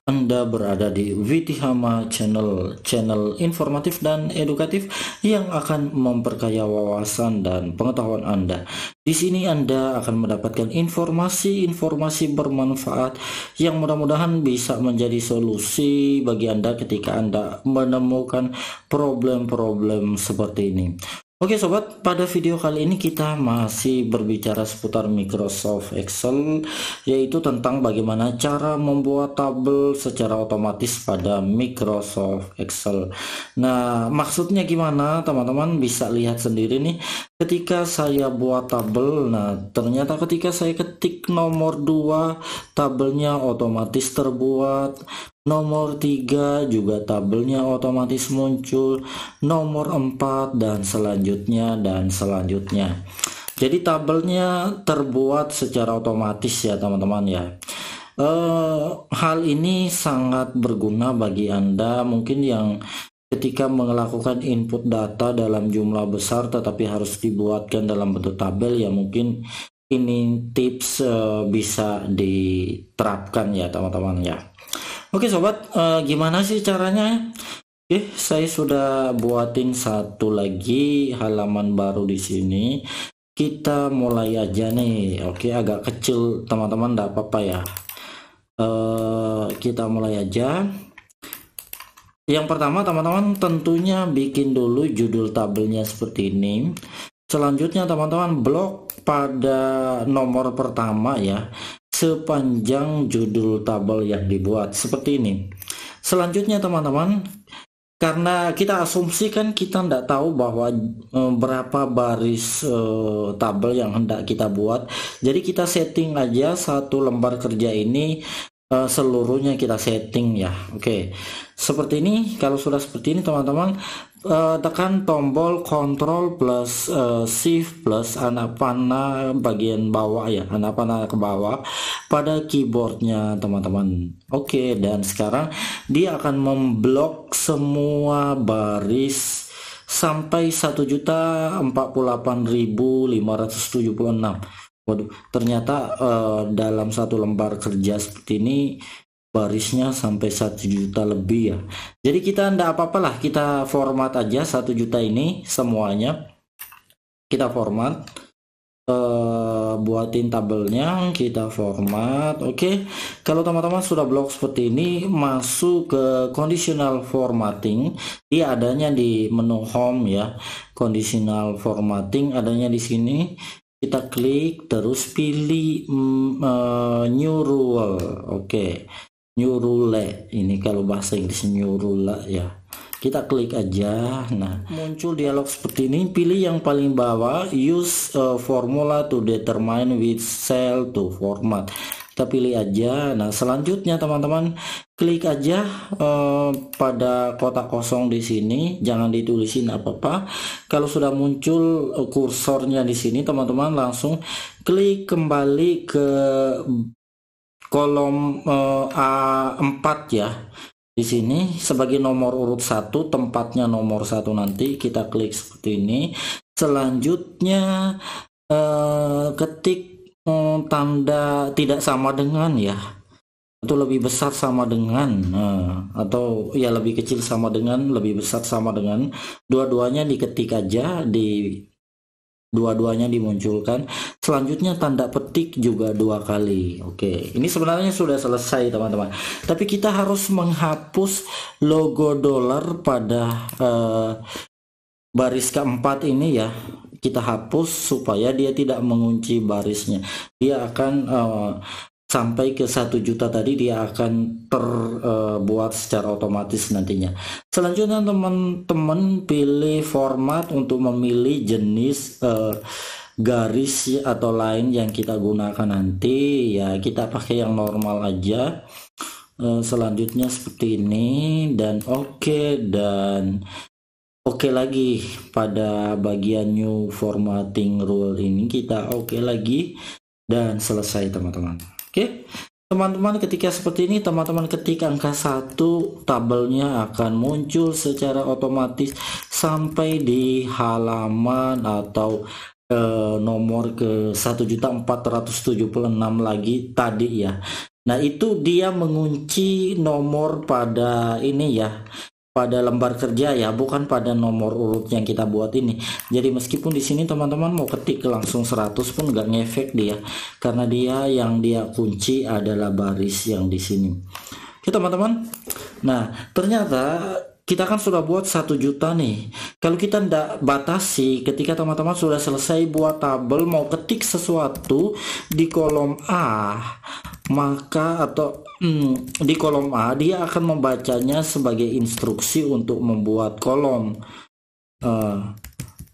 Anda berada di Witihama channel informatif dan edukatif yang akan memperkaya wawasan dan pengetahuan Anda. Di sini Anda akan mendapatkan informasi-informasi bermanfaat yang mudah-mudahan bisa menjadi solusi bagi Anda ketika Anda menemukan problem-problem seperti ini. Oke sobat, pada video kali ini kita masih berbicara seputar Microsoft Excel, yaitu tentang bagaimana cara membuat tabel secara otomatis pada Microsoft Excel. Nah, maksudnya gimana teman-teman bisa lihat sendiri nih. Ketika saya buat tabel, nah ternyata ketika saya ketik nomor 2, tabelnya otomatis terbuat. Nomor 3 juga tabelnya otomatis muncul, nomor 4 dan selanjutnya. Jadi tabelnya terbuat secara otomatis ya teman-teman ya. Hal ini sangat berguna bagi Anda mungkin yang ketika melakukan input data dalam jumlah besar tetapi harus dibuatkan dalam bentuk tabel, ya mungkin ini tips bisa diterapkan ya teman-teman ya. Oke sobat, gimana sih caranya? Oke, saya sudah buatin satu lagi halaman baru di sini. Kita mulai aja nih. Oke, agak kecil teman-teman, tidak apa-apa ya. Kita mulai aja. Yang pertama teman-teman tentunya bikin dulu judul tabelnya seperti ini. Selanjutnya teman-teman blok pada nomor pertama ya, sepanjang judul tabel yang dibuat seperti ini. Selanjutnya teman-teman, karena kita asumsikan kita tidak tahu bahwa berapa baris tabel yang hendak kita buat, jadi kita setting aja satu lembar kerja ini seluruhnya kita setting ya. Oke, seperti ini. Kalau sudah seperti ini teman-teman, tekan tombol Ctrl plus Shift plus anak panah bagian bawah ya, anak panah ke bawah pada keyboardnya teman-teman. Oke, dan sekarang dia akan memblok semua baris sampai 1.048.576. Waduh, ternyata dalam satu lembar kerja seperti ini barisnya sampai 1 juta lebih ya. Jadi kita ndak apa-apalah, kita format aja 1 juta ini semuanya. Kita format, buatin tabelnya, kita format. Oke, kalau teman-teman sudah blok seperti ini, masuk ke conditional formatting. Dia adanya di menu home ya. Conditional formatting adanya di sini. Kita klik terus pilih new rule. Oke, new rule ini kalau bahasa Inggris new rule ya. Kita klik aja. Nah, muncul dialog seperti ini. Pilih yang paling bawah, use formula to determine which cell to format. Kita pilih aja. Nah, selanjutnya teman-teman klik aja pada kotak kosong di sini, jangan ditulisin apa-apa. Kalau sudah muncul kursornya di sini, teman-teman langsung klik kembali ke kolom A4 ya. Di sini sebagai nomor urut 1, tempatnya nomor 1 nanti kita klik seperti ini. Selanjutnya ketik tanda tidak sama dengan ya, atau lebih besar sama dengan, atau ya lebih kecil sama dengan, lebih besar sama dengan, dua-duanya diketik aja, dua-duanya dimunculkan. Selanjutnya tanda petik juga 2 kali. Oke, ini sebenarnya sudah selesai teman-teman, tapi kita harus menghapus logo dolar pada baris keempat ini ya. Kita hapus supaya dia tidak mengunci barisnya. Dia akan sampai ke 1 juta tadi, dia akan terbuat secara otomatis nantinya. Selanjutnya teman-teman pilih format untuk memilih jenis garis atau line yang kita gunakan nanti ya. Kita pakai yang normal aja. Selanjutnya seperti ini dan oke, dan oke lagi pada bagian new formatting rule ini kita oke lagi dan selesai teman-teman. Oke teman-teman, ketika seperti ini teman-teman ketik angka 1, tabelnya akan muncul secara otomatis sampai di halaman atau nomor ke 1.476 lagi tadi ya. Nah, itu dia mengunci nomor pada ini ya, pada lembar kerja ya, bukan pada nomor urut yang kita buat ini. Jadi meskipun di sini teman-teman mau ketik langsung 100 pun nggak ngefek dia, karena dia yang dia kunci adalah baris yang di sini. Oke teman-teman. Nah, ternyata kita kan sudah buat 1 juta nih. Kalau kita tidak batasi, ketika teman-teman sudah selesai buat tabel mau ketik sesuatu di kolom A, maka di kolom A dia akan membacanya sebagai instruksi untuk membuat kolom.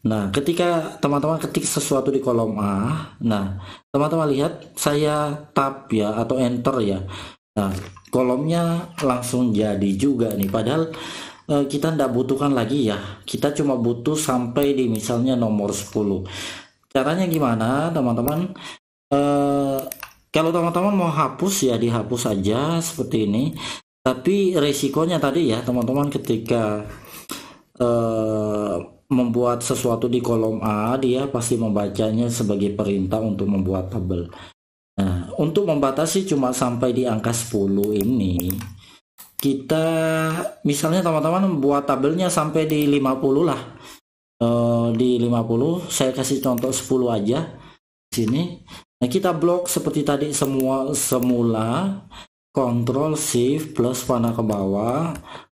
Nah, ketika teman-teman ketik sesuatu di kolom A, nah teman-teman lihat saya tab ya atau enter ya. Nah, kolomnya langsung jadi juga nih, padahal kita tidak butuhkan lagi ya, kita cuma butuh sampai di misalnya nomor 10. Caranya gimana teman-teman? Kalau teman-teman mau hapus ya dihapus aja seperti ini, tapi resikonya tadi ya teman-teman, ketika membuat sesuatu di kolom A, dia pasti membacanya sebagai perintah untuk membuat tabel. Nah, untuk membatasi cuma sampai di angka 10 ini, kita misalnya teman-teman membuat tabelnya sampai di 50 lah. Di 50 saya kasih contoh 10 aja di sini. Nah, kita blok seperti tadi semula, Ctrl Shift plus panah ke bawah,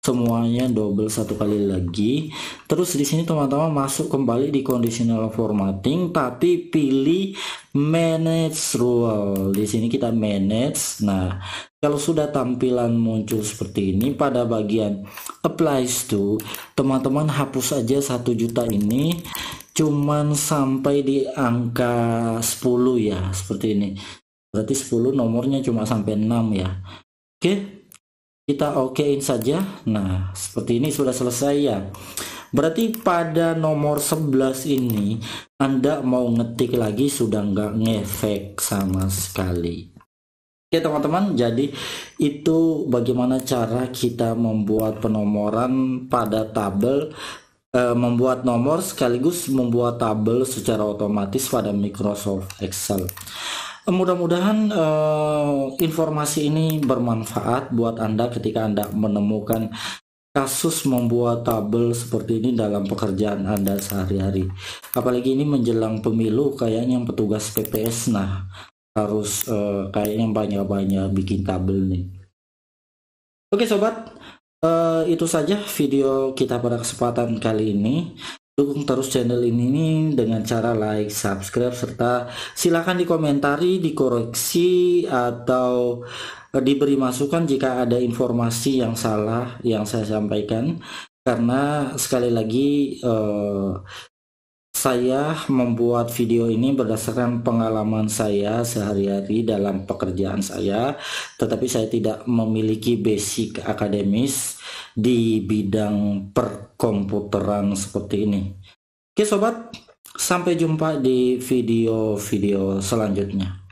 semuanya double 1 kali lagi. Terus di sini teman-teman masuk kembali di conditional formatting, tapi pilih manage rule. Di sini kita manage. Nah, kalau sudah tampilan muncul seperti ini, pada bagian applies to, teman-teman hapus aja 1 juta ini cuman sampai di angka 10 ya, seperti ini. Berarti 10 nomornya cuma sampai 6 ya. Oke, kita okein saja. Nah, seperti ini sudah selesai ya. Berarti pada nomor 11 ini Anda mau ngetik lagi sudah nggak ngefek sama sekali. Oke teman-teman, jadi itu bagaimana cara kita membuat penomoran pada tabel, membuat nomor sekaligus membuat tabel secara otomatis pada Microsoft Excel. Mudah-mudahan informasi ini bermanfaat buat Anda ketika Anda menemukan kasus membuat tabel seperti ini dalam pekerjaan Anda sehari-hari. Apalagi ini menjelang pemilu, kayaknya yang petugas PPS nah harus kayaknya banyak-banyak bikin tabel nih. Oke sobat, itu saja video kita pada kesempatan kali ini. Dukung terus channel ini dengan cara like, subscribe, serta silakan dikomentari, dikoreksi, atau diberi masukan jika ada informasi yang salah yang saya sampaikan. Karena sekali lagi saya membuat video ini berdasarkan pengalaman saya sehari-hari dalam pekerjaan saya, tetapi saya tidak memiliki basic akademis di bidang perkomputeran seperti ini. Oke sobat, sampai jumpa di video-video selanjutnya.